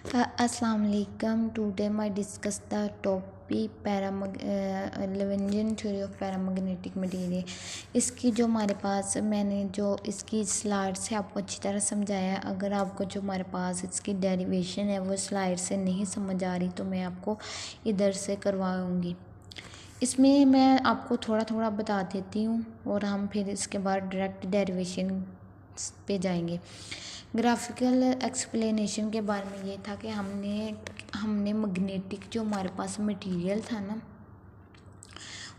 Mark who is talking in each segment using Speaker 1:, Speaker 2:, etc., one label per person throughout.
Speaker 1: Assalamu alaikum. Today I discuss the topic Lagrangian theory of paramagnetic material। इसकी जो हमारे पास मैंने जो इसकी स्लाइड से आपको अच्छी तरह समझाया है। अगर आपको जो हमारे पास इसकी डेरिवेशन है वो स्लाइड से नहीं समझ आ रही तो मैं आपको इधर से करवाऊँगी। इसमें मैं आपको थोड़ा थोड़ा बता देती हूँ और हम फिर इसके बाद डायरेक्ट डेरिवेशन पे जाएंगे। ग्राफिकल एक्सप्लेनेशन के बारे में ये था कि हमने मैग्नेटिक जो हमारे पास मटेरियल था ना,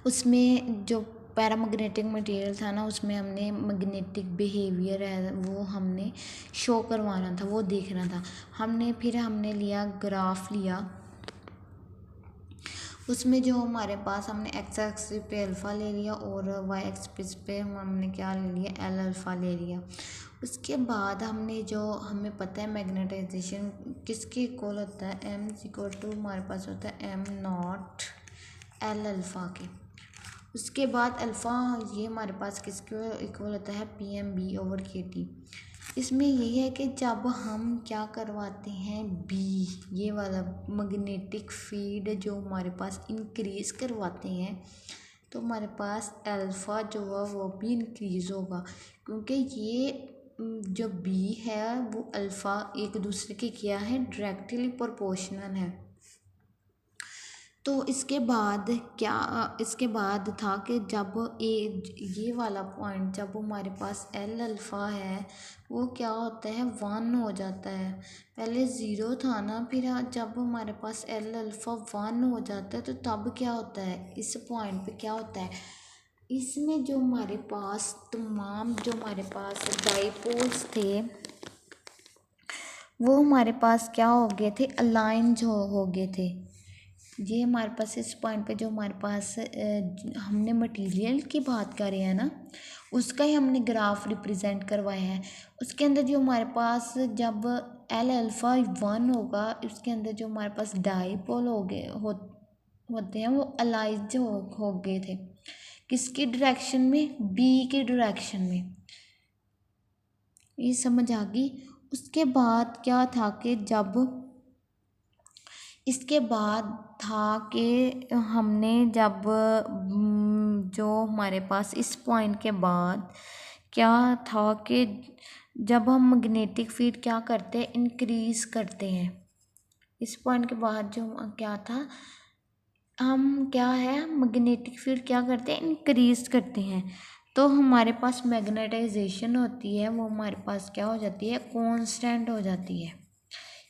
Speaker 1: उसमें जो पैरामैग्नेटिक मटेरियल था ना, उसमें हमने मैग्नेटिक बिहेवियर है वो हमने शो करवाना था, वो देखना था। हमने लिया ग्राफ लिया। उसमें जो हमारे पास हमने एक्स एक्सिस पे अल्फ़ा ले लिया और वाई एक्सिस पे हमने क्या ले लिया, एल अल्फ़ा ले लिया। उसके बाद हमें पता है मैग्नेटाइजेशन किसके इक्वल होता है, एम इक्वल टू हमारे पास होता है एम नॉट एल अल्फ़ा के। उसके बाद अल्फ़ा ये हमारे पास किसके इक्वल होता है, पी एम बी ओवर के टी। इसमें यही है कि जब हम क्या करवाते हैं, बी ये वाला मैग्नेटिक फील्ड जो हमारे पास इंक्रीज़ करवाते हैं तो हमारे पास अल्फ़ा जो है वो भी इंक्रीज़ होगा, क्योंकि ये जो बी है वो अल्फ़ा एक दूसरे के क्या है, डायरेक्टली प्रोपोर्शनल है। तो इसके बाद था कि जब ये वाला पॉइंट जब हमारे पास एल अल्फ़ा है वो क्या होता है, 1 हो जाता है। पहले 0 था ना, फिर जब हमारे पास एल अल्फ़ा 1 हो जाता है तो तब क्या होता है, इस पॉइंट पे क्या होता है, इसमें जो हमारे पास डाइपोल्स थे वो हमारे पास क्या हो गए थे, अलाइन जो हो गए थे। ये हमारे पास इस पॉइंट पे जो हमारे पास हमने मटेरियल की बात कर रहे हैं ना, उसका ही हमने ग्राफ रिप्रेजेंट करवाया है। उसके अंदर जो हमारे पास जब एल अल्फ़ा 1 होगा, उसके अंदर जो हमारे पास डाइपोल होते हैं वो अलाइज हो गए थे। किसकी डायरेक्शन में, बी की डायरेक्शन में। ये समझ आ गई। उसके बाद क्या था कि इसके बाद था कि हमने जो हमारे पास इस पॉइंट के बाद क्या था कि जब हम मैग्नेटिक फील्ड क्या करते हैं, इंक्रीज़ करते हैं। इस पॉइंट के बाद जो क्या था, हम क्या है मैग्नेटिक फील्ड क्या करते हैं, इंक्रीज़ करते हैं। तो हमारे पास मैग्नेटाइजेशन होती है वो हमारे पास क्या हो जाती है, कांस्टेंट हो जाती है।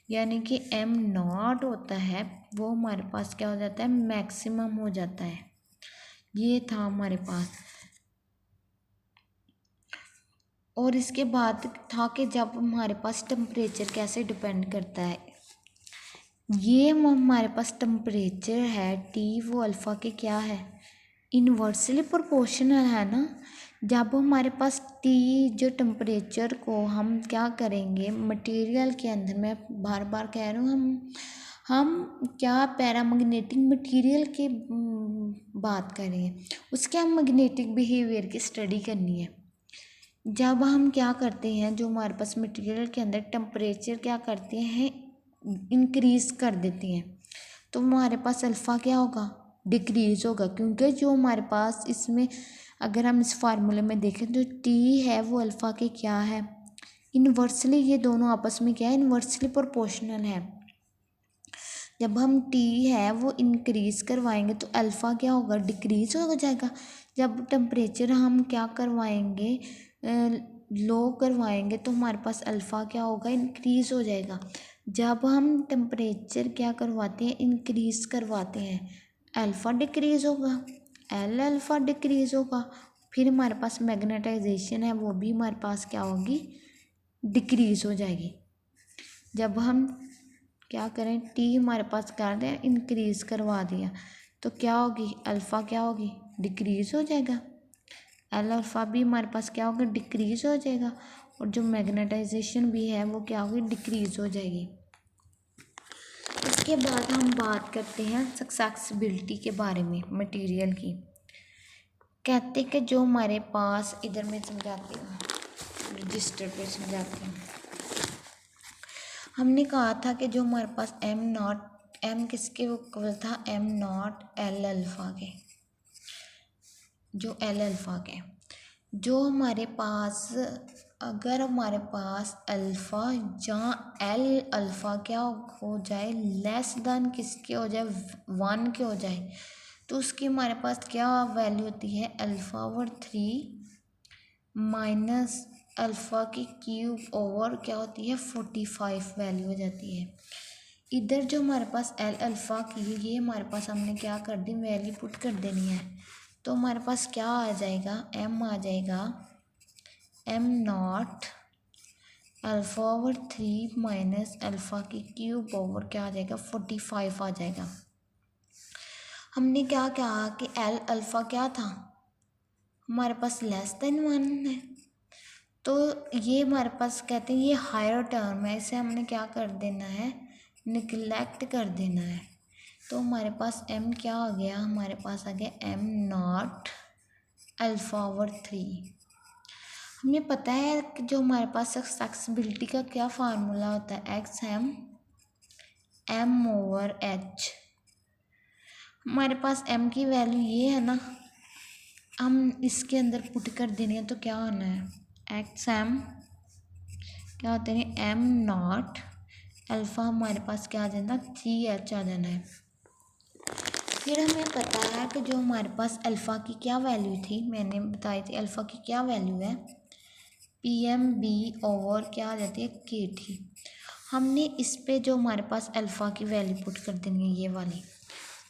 Speaker 1: यानी कि एम नॉट होता है वो हमारे पास क्या हो जाता है, मैक्सिमम हो जाता है। ये था हमारे पास। और इसके बाद था कि जब हमारे पास टेम्परेचर कैसे डिपेंड करता है, ये हमारे पास टेम्परेचर है टी वो अल्फ़ा के क्या है, इन्वर्सली प्रोपोर्शनल है ना। जब हमारे पास टी जो टेम्परेचर को हम क्या करेंगे मटेरियल के अंदर, मैं बार बार कह रहा हूँ हम क्या पैरामैग्नेटिक मटेरियल की बात कर रहे हैं, उसके हम मैग्नेटिक बिहेवियर की स्टडी करनी है। जब हम क्या करते हैं, जो हमारे पास मटेरियल के अंदर टेम्परेचर क्या करते हैं, इंक्रीज़ कर देते हैं, तो हमारे पास अल्फ़ा क्या होगा, डिक्रीज़ होगा। क्योंकि जो हमारे पास इसमें अगर हम इस फार्मूले में देखें तो टी है वो अल्फ़ा के क्या है, इन्वर्सली, ये दोनों आपस में क्या है, इन्वर्सली प्रोपोर्शनल है। जब हम टी है वो इंक्रीज़ करवाएंगे तो अल्फ़ा क्या होगा, डिक्रीज़ हो जाएगा। जब टेम्परेचर हम क्या करवाएंगे, लो करवाएंगे तो हमारे पास अल्फ़ा क्या होगा, इंक्रीज़ हो जाएगा। जब हम टेम्परेचर क्या करवाते हैं, इंक्रीज़ करवाते हैं, अल्फ़ा डिक्रीज़ होगा, एल अल्फ़ा डिक्रीज़ होगा। फिर हमारे पास मैग्नेटाइजेशन है वो भी हमारे पास क्या होगी, डिक्रीज़ हो जाएगी। जब हम क्या करें, टी हमारे पास कर दें, इंक्रीज़ करवा दिया तो क्या होगी, अल्फ़ा क्या होगी, डिक्रीज़ हो जाएगा। एल अल्फ़ा भी हमारे पास क्या होगा, डिक्रीज़ हो जाएगा। और जो मैग्नेटाइजेशन भी है वो क्या होगी, डिक्रीज़ हो जाएगी। इसके बाद हम बात करते हैं सक्सेसिबिलिटी के बारे में मटेरियल की। कहते कि जो हमारे पास, इधर मैं समझाती हूँ, रजिस्टर पे समझाती हूँ। हमने कहा था कि जो हमारे पास एम किसके इक्वल था, एम नॉट एल अल्फ़ा के, जो एल अल्फ़ा के, जो हमारे पास अगर हमारे पास अल्फ़ा जहाँ एल अल्फ़ा क्या हो जाए, लेस देन किसके हो जाए, 1 के हो जाए, तो उसकी हमारे पास क्या वैल्यू होती है, अल्फ़ा ओवर 3 माइनस अल्फ़ा की क्यूब ओवर क्या होती है 45 वैल्यू हो जाती है। इधर जो हमारे पास एल अल्फ़ा की है, ये हमारे पास हमने क्या कर दी, वैल्यू पुट कर देनी है, तो हमारे पास क्या आ जाएगा, एम आ जाएगा am not alpha over 3 minus alpha की क्यूब ओवर क्या आ जाएगा 45 आ जाएगा। हमने क्या कहा कि एल अल्फ़ा क्या था, हमारे पास लेस देन 1 है, तो ये हमारे पास कहते हैं ये हायर टर्म है, इसे हमने क्या कर देना है, निगलेक्ट कर देना है। तो हमारे पास m क्या आ गया, हमारे पास आ गया m नॉट अल्फ़ा ओवर 3। हमें पता है कि जो हमारे पास एक्सेसिबिलिटी का क्या फार्मूला होता है, एक्स एम ओवर एच। हमारे पास m की वैल्यू ये है ना, हम इसके अंदर पुट कर देनी है, तो क्या होना है, एक्स एम क्या होते हैं, एम नॉट अल्फ़ा हमारे पास क्या आ जाना, 3h आ जाना है। फिर हमें पता है कि जो हमारे पास अल्फ़ा की क्या वैल्यू थी, मैंने बताई थी अल्फ़ा की क्या वैल्यू है, पी एम बी ओवर क्या आ जाती है के टी। हमने इस पे जो हमारे पास अल्फ़ा की वैल्यू पुट कर देंगे ये वाली,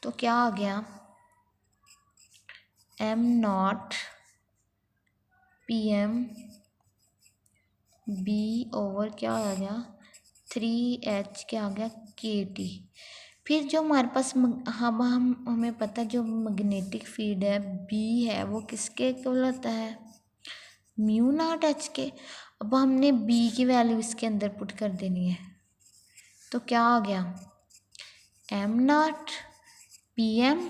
Speaker 1: तो क्या आ गया, M naught P M B over क्या आ गया 3h क्या आ गया के टी। फिर जो हमारे पास हमें पता है जो मैग्नेटिक फील्ड है बी है वो किसके इक्वल होता है, म्यू नॉट एच के। अब हमने बी की वैल्यू इसके अंदर पुट कर देनी है, तो क्या आ गया, M naught P M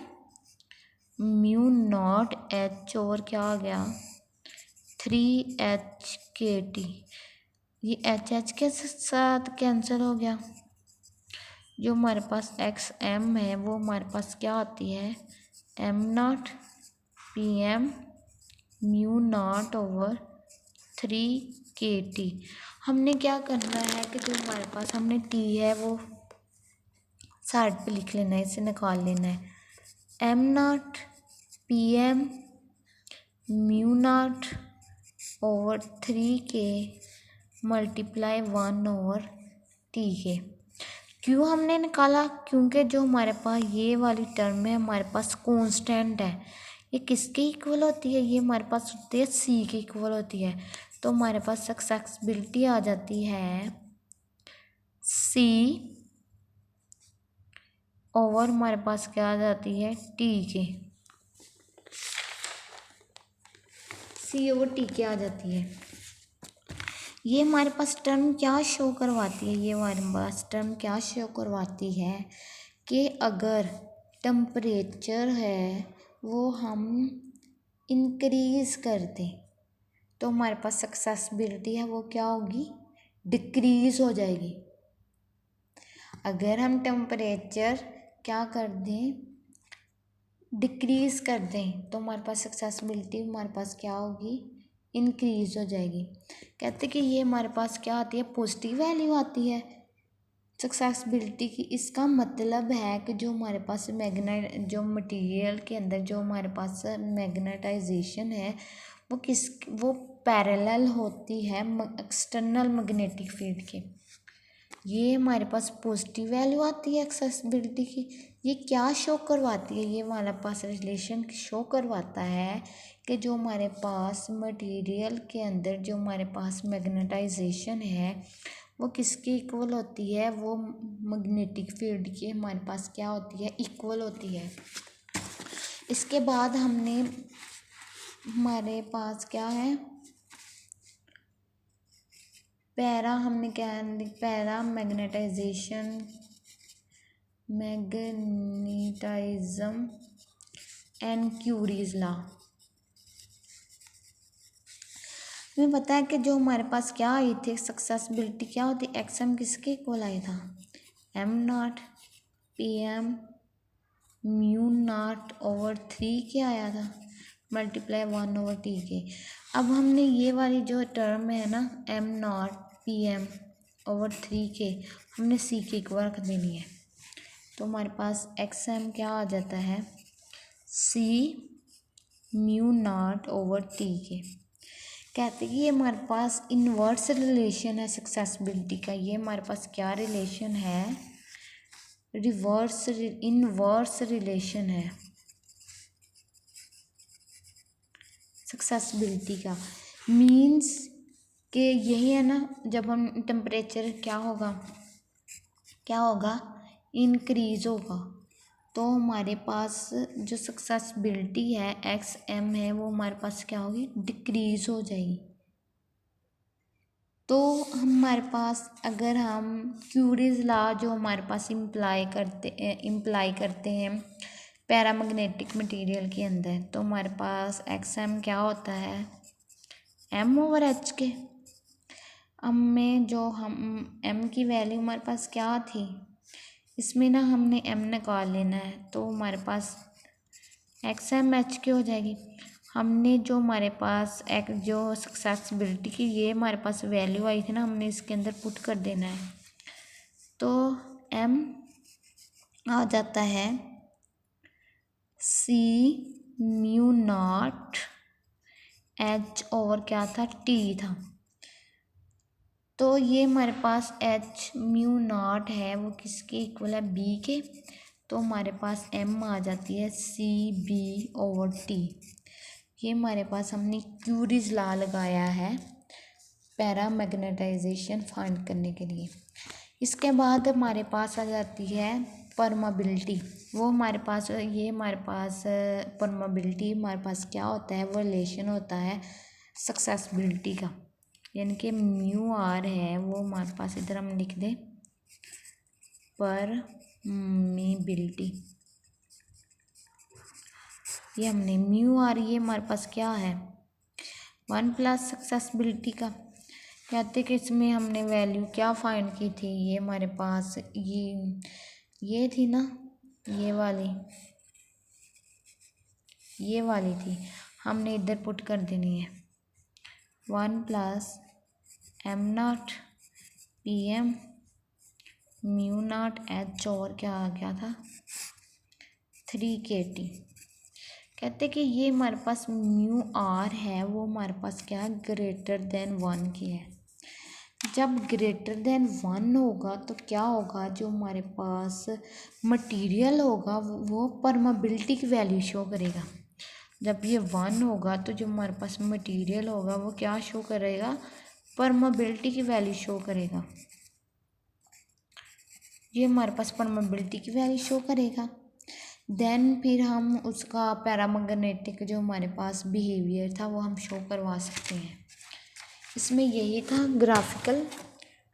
Speaker 1: mu naught H और क्या आ गया 3h के टी। ये एच के साथ कैंसिल हो गया, जो हमारे पास एक्स एम है वो हमारे पास क्या आती है, M naught P M mu naught over 3 K T. हमने क्या करना है कि जो हमारे पास हमने टी है वो साइड पे लिख लेना है, इसे निकाल लेना है, M naught P M mu naught over 3 K multiply 1 over T के। क्यों हमने निकाला, क्योंकि जो हमारे पास ये वाली टर्म है हमारे पास कांस्टेंट है, ये किसके इक्वल होती है, ये हमारे पास होती है सी के इक्वल होती है, तो हमारे पास एक्सेसिबिलिटी आ जाती है सी ओवर हमारे पास क्या आ जाती है टी के, सी ओवर टी के आ जाती है। ये हमारे पास टर्म क्या शो करवाती है, ये हमारे पास टर्म क्या शो करवाती है कि अगर टेम्परेचर है वो हम इंक्रीज़ कर दें तो हमारे पास एक्सेसिबिलिटी है वो क्या होगी, डिक्रीज़ हो जाएगी। अगर हम टेम्परेचर क्या कर दें, डिक्रीज़ कर दें, तो हमारे पास एक्सेसिबिलिटी हमारे पास क्या होगी, इंक्रीज़ हो जाएगी। कहते कि ये हमारे पास क्या आती है, पॉजिटिव वैल्यू आती है सक्सेसिबिलिटी की। इसका मतलब है कि जो हमारे पास जो मटेरियल के अंदर जो हमारे पास मैग्नेटाइजेशन है वो पैरेलल होती है एक्सटर्नल मैग्नेटिक फील्ड के। ये हमारे पास पॉजिटिव वैल्यू आती है एक्सेसिबिलिटी की। ये क्या शो करवाती है, ये हमारे पास रिलेशन शो करवाता है कि जो हमारे पास मटेरियल के अंदर जो हमारे पास मैग्नेटाइजेशन है वो किसकी इक्वल होती है, वो मैग्नेटिक फील्ड की हमारे पास क्या होती है, इक्वल होती है। इसके बाद हमारे पास क्या है, हमने क्या पैरा मैग्नेटाइज्म एंड क्यूरीज लॉ। इसमें पता है कि जो हमारे पास क्या आई थी सक्सेसिबिलिटी क्या होती, एक्सएम किसके इक्वल आया था, M naught P M mu naught over 3 K आया था मल्टीप्लाई 1/t के। अब हमने ये वाली जो टर्म है ना M naught P M over 3 K हमने सी के इक्वल रख देनी है, तो हमारे पास एक्स एम क्या आ जाता है सी म्यू नॉट ओवर टी के। कहते हैं कि ये हमारे पास इन्वर्स रिलेशन है सक्सेसिबिलिटी का, ये हमारे पास क्या रिलेशन है, इन्वर्स रिलेशन है सक्सेसिबिलिटी का। मीन्स कि यही है ना, जब हम टेम्परेचर क्या होगा इंक्रीज होगा, तो हमारे पास जो सक्सेसिबिलिटी है एक्स एम है वो हमारे पास क्या होगी, डिक्रीज हो जाएगी। तो हमारे पास अगर हम क्यूरीज लॉ जो हमारे पास इम्प्लाई करते हैं पैरामैग्नेटिक मटेरियल के अंदर, तो हमारे पास एक्स एम क्या होता है एम ओवर एच के। हम एम की वैल्यू हमारे पास क्या थी, इसमें ना हमने एम निकाल लेना है, तो हमारे पास एक्स एम एच के हो जाएगी। हमने जो हमारे पास एक जो सक्सेसिबिलिटी की ये हमारे पास वैल्यू आई थी ना, हमने इसके अंदर पुट कर देना है, तो एम आ जाता है सी म्यू नॉट एच ओवर क्या था टी था। तो ये हमारे पास एच म्यू नॉट है वो किसके इक्वल है बी के, तो हमारे पास एम आ जाती है सी बी ओवर टी। ये हमारे पास हमने क्यूरीज लॉ लगाया है पैरामैग्नेटाइजेशन फाइंड करने के लिए। इसके बाद हमारे पास आ जाती है परमेबिलिटी, वो हमारे पास परमेबिलिटी हमारे पास क्या होता है, वो रिलेशन होता है सक्सेसिबिलिटी का, यानी कि म्यू आर है वो हमारे पास इधर हम लिख दें परमेबिलिटी, ये हमने म्यू आर ये हमारे पास क्या है 1 प्लस सक्सेसिबिलिटी का। कहते कि इसमें हमने वैल्यू क्या फाइंड की थी, ये हमारे पास ये थी ना, ये वाली थी, हमने इधर पुट कर देनी है 1 plus M naught P M mu naught H और क्या आ गया था 3kT। कहते कि ये हमारे पास म्यू आर है वो हमारे पास क्या है ग्रेटर देन 1 की है। जब ग्रेटर देन 1 होगा तो क्या होगा, जो हमारे पास मटेरियल होगा वो परमेबिलिटी की वैल्यू शो करेगा। जब ये 1 होगा तो जो हमारे पास मटेरियल होगा वो क्या शो करेगा, परमेबिलिटी की वैल्यू शो करेगा। ये हमारे पास परमेबिलिटी की वैल्यू शो करेगा। देन फिर हम उसका पैरामैग्नेटिक जो हमारे पास बिहेवियर था वो हम शो करवा सकते हैं। इसमें यही था ग्राफिकल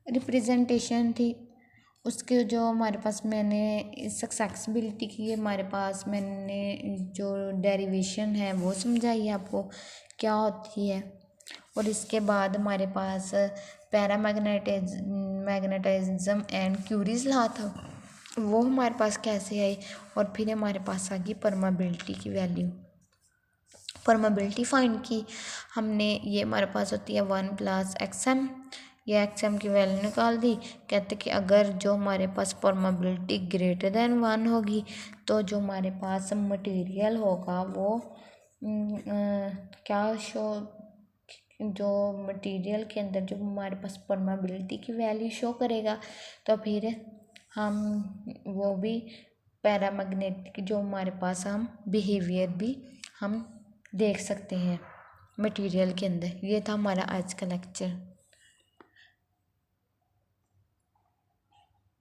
Speaker 1: रिप्रेजेंटेशन थी उसके, जो हमारे पास मैंने सक्सेसिबिलिटी की हमारे पास मैंने जो डेरिवेशन है वो समझाई आपको क्या होती है। और इसके बाद हमारे पास मैग्नेटिज्म एंड क्यूरीज लॉ था वो हमारे पास कैसे आई, और फिर हमारे पास आ गई परमेबिलिटी की वैल्यू, परमेबिलिटी फाइंड की हमने। ये हमारे पास होती है 1 प्लस एक्स एम, ये एक्स एम की वैल्यू निकाल दी। कहते कि अगर जो हमारे पास परमेबिलिटी ग्रेटर देन 1 होगी तो जो हमारे पास मटेरियल होगा वो जो मटेरियल के अंदर जो हमारे पास परमेबिलिटी की वैल्यू शो करेगा, तो फिर हम वो भी पैरामैग्नेटिक जो हमारे पास हम बिहेवियर भी हम देख सकते हैं मटेरियल के अंदर। ये था हमारा आज का लेक्चर।